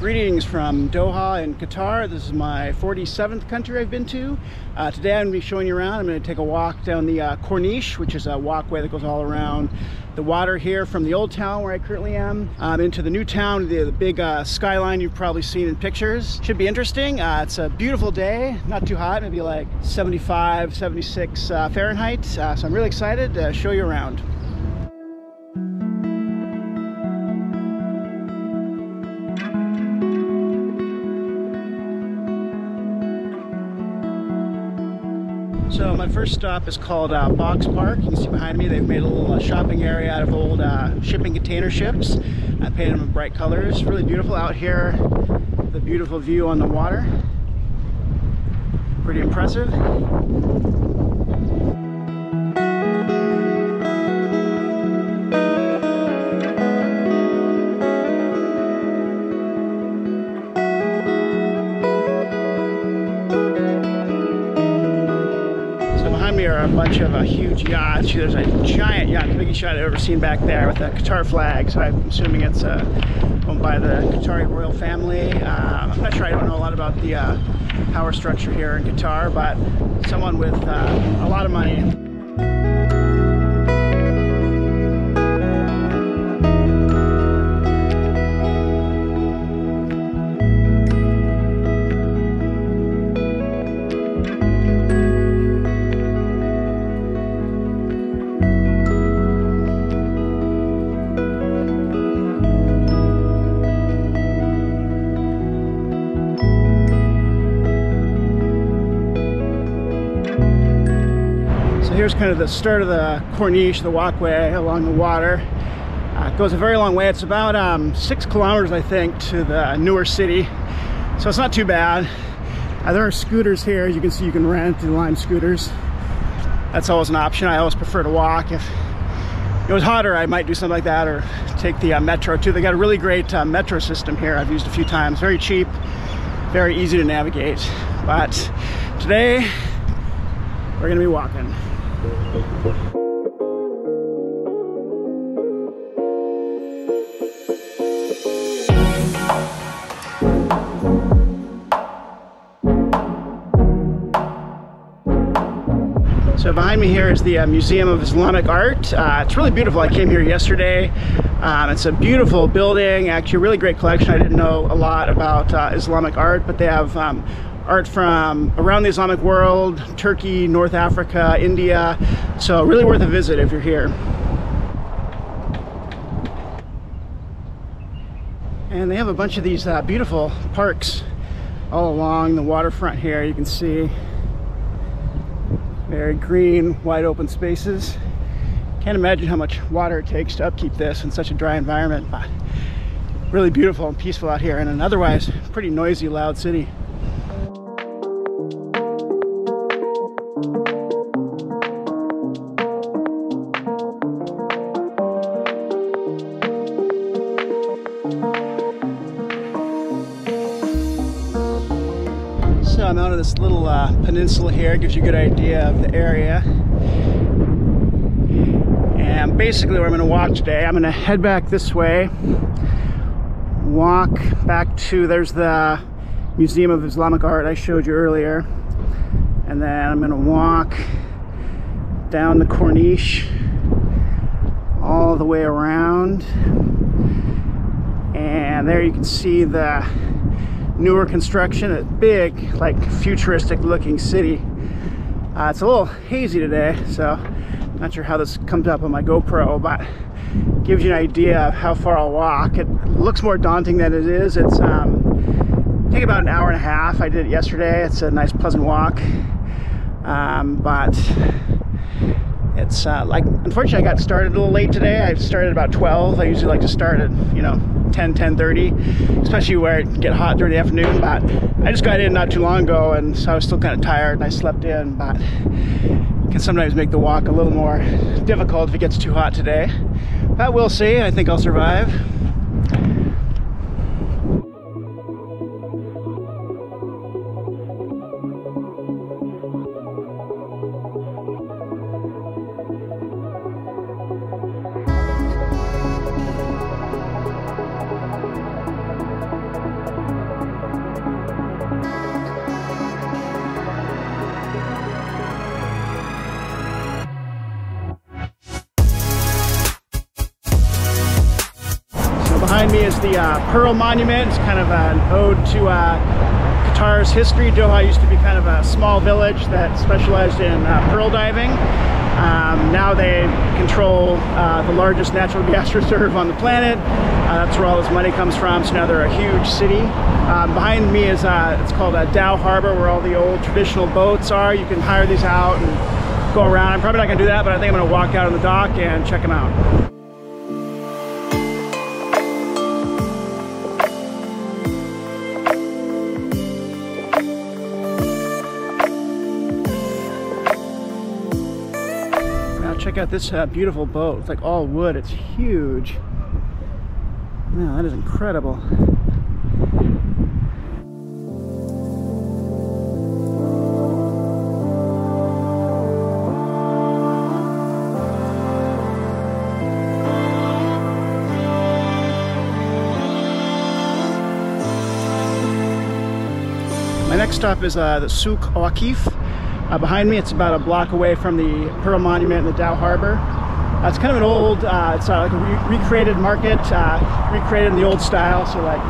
Greetings from Doha in Qatar. This is my 47th country I've been to. Today I'm going to be showing you around. I'm going to take a walk down the Corniche, which is a walkway that goes all around the water here from the old town where I currently am into the new town, the big skyline you've probably seen in pictures. Should be interesting. It's a beautiful day, not too hot, maybe like 75, 76 Fahrenheit. So I'm really excited to show you around. So my first stop is called Box Park. You can see behind me they've made a little shopping area out of old shipping container ships. I painted them in bright colors. Really beautiful out here. The beautiful view on the water. Pretty impressive. Are a bunch of huge yachts. There's a giant yacht, the biggest yacht I've ever seen back there with a Qatar flag, so I'm assuming it's owned by the Qatari royal family. I'm not sure, I don't know a lot about the power structure here in Qatar, but someone with a lot of money. Here's kind of the start of the Corniche, the walkway along the water. It goes a very long way. It's about 6 kilometers, I think, to the newer city. So it's not too bad. There are scooters here. As you can see, you can rent the Lime scooters. That's always an option. I always prefer to walk. If it was hotter, I might do something like that, or take the metro too. They got a really great metro system here. I've used a few times. Very cheap, very easy to navigate. But today, we're gonna be walking. So behind me here is the Museum of Islamic Art. It's really beautiful. I came here yesterday. It's a beautiful building, actually a really great collection. I didn't know a lot about Islamic art, but they have art from around the Islamic world, Turkey, North Africa, India. So really worth a visit if you're here. And they have a bunch of these beautiful parks all along the waterfront here. You can see very green, wide open spaces. Can't imagine how much water it takes to upkeep this in such a dry environment, but really beautiful and peaceful out here in an otherwise pretty noisy, loud city. So I'm out of this little peninsula here. It gives you a good idea of the area. And basically where I'm going to walk today, I'm going to head back this way, walk back to, there's the Museum of Islamic Art I showed you earlier, and then I'm going to walk down the Corniche all the way around, and there you can see the newer construction, a big, like, futuristic looking city. It's a little hazy today, so not sure how this comes up on my GoPro, but gives you an idea of how far I'll walk. It looks more daunting than it is. It's take about an hour and a half. I did it yesterday. It's a nice, pleasant walk, but it's like, unfortunately I got started a little late today. I started about 12. I usually like to start at, you know, 10:30, especially where it get hot during the afternoon, but I just got in not too long ago, and so I was still kind of tired and I slept in, but it can sometimes make the walk a little more difficult if it gets too hot today, but we'll see. I think I'll survive. Behind me is the Pearl Monument. It's kind of an ode to Qatar's history. Doha used to be kind of a small village that specialized in pearl diving. Now they control the largest natural gas reserve on the planet. That's where all this money comes from, so now they're a huge city. Behind me is, it's called Doha Harbor, where all the old traditional boats are. You can hire these out and go around. I'm probably not going to do that, but I think I'm going to walk out on the dock and check them out. Check out this beautiful boat. It's like all wood. It's huge. Man, that is incredible. My next stop is the Souk Waqif. Behind me, it's about a block away from the Pearl Monument in the Doha Harbor. It's kind of an old, it's like a recreated market, recreated in the old style, so like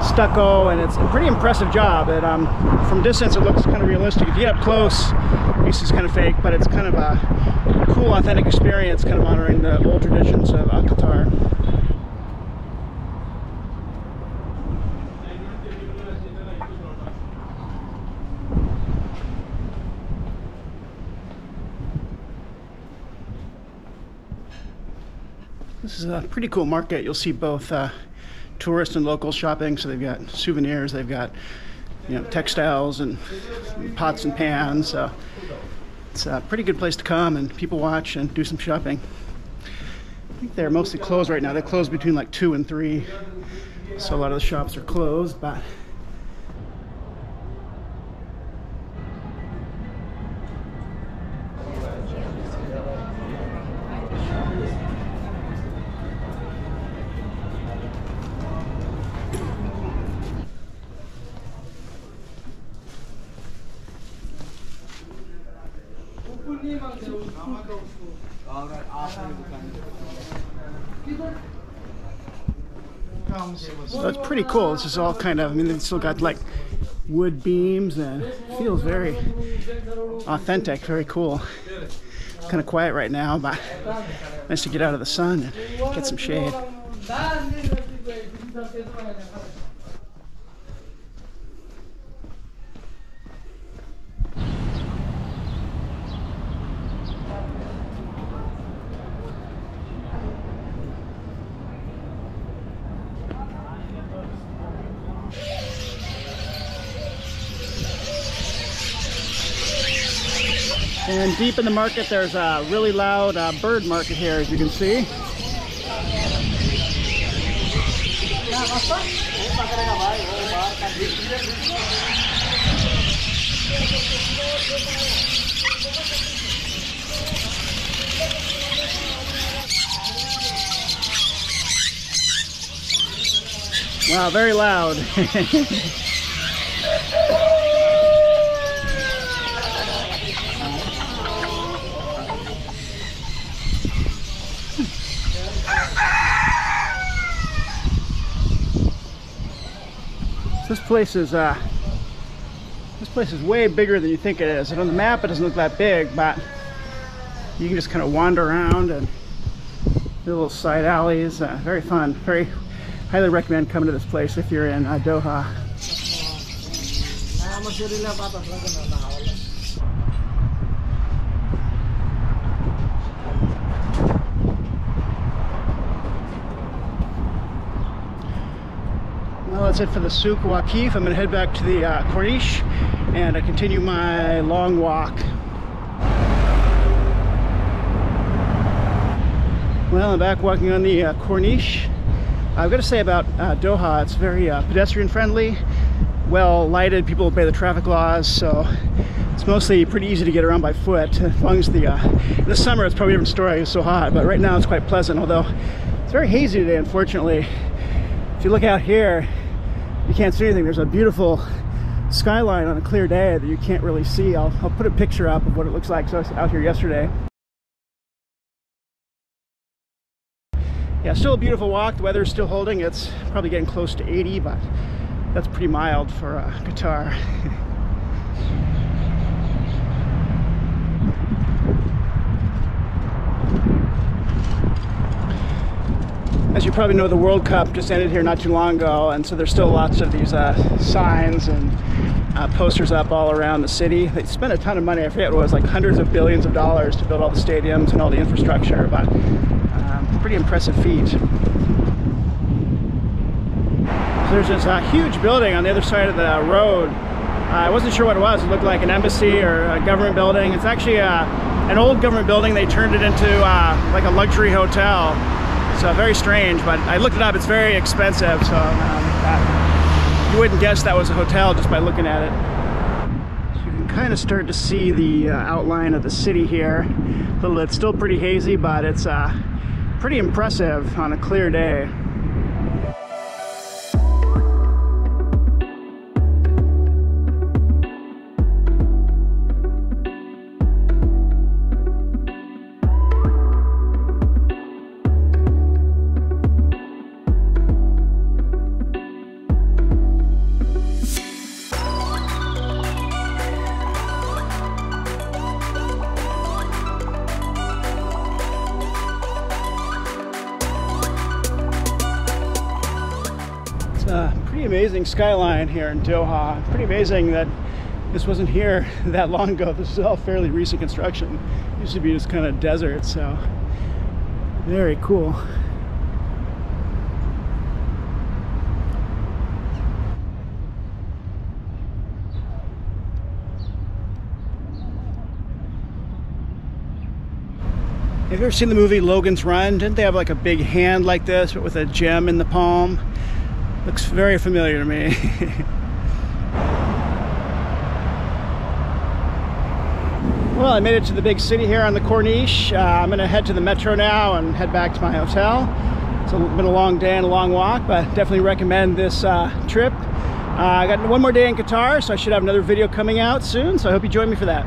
stucco, and it's a pretty impressive job. And from distance, it looks kind of realistic. If you get up close, it's kind of fake, but it's kind of a cool, authentic experience, kind of honoring the old traditions of Qatar. This is a pretty cool market. You'll see both tourist and local shopping. So they've got souvenirs, they've got, you know, textiles and pots and pans. So it's a pretty good place to come and people watch and do some shopping. I think they're mostly closed right now. They're closed between like 2 and 3. So a lot of the shops are closed, but so it's pretty cool. This is all kind of, I mean, it's still got like wood beams and it feels very authentic, very cool. It's kind of quiet right now, but nice to get out of the sun and get some shade. And deep in the market, there's a really loud bird market here, as you can see. Wow, very loud. This place is way bigger than you think it is. And on the map, it doesn't look that big, but you can just kind of wander around and do little side alleys. Very fun. Very highly recommend coming to this place if you're in Doha. Well, that's it for the Souk Waqif. I'm going to head back to the Corniche and continue my long walk. Well, I'm back walking on the Corniche. I've got to say about Doha, it's very pedestrian friendly, well lighted, people obey the traffic laws, so it's mostly pretty easy to get around by foot. As long as in the summer it's probably a different story, it's so hot, but right now it's quite pleasant, although it's very hazy today, unfortunately. If you look out here, you can't see anything. There's a beautiful skyline on a clear day that you can't really see. I'll put a picture up of what it looks like. So I was out here yesterday. yeah, still a beautiful walk. The weather's still holding. It's probably getting close to 80, but that's pretty mild for Qatar. As you probably know, the World Cup just ended here not too long ago, and so there's still lots of these signs and posters up all around the city. They spent a ton of money. I forget what it was, like hundreds of billions of dollars to build all the stadiums and all the infrastructure, but pretty impressive feat. So there's this huge building on the other side of the road. I wasn't sure what it was. It looked like an embassy or a government building. It's actually an old government building. They turned it into like a luxury hotel. So very strange, but I looked it up. It's very expensive, so you wouldn't guess that was a hotel just by looking at it. So you can kind of start to see the outline of the city here. It's still pretty hazy, but it's pretty impressive on a clear day. Pretty amazing skyline here in Doha. Pretty amazing that this wasn't here that long ago. This is all fairly recent construction. It used to be just kind of desert, so very cool. Have you ever seen the movie Logan's Run? Didn't they have like a big hand like this, but with a gem in the palm? Looks very familiar to me. Well, I made it to the big city here on the Corniche. I'm gonna head to the metro now and head back to my hotel. It's been a long day and a long walk, but definitely recommend this trip. I got one more day in Qatar, so I should have another video coming out soon, so I hope you join me for that.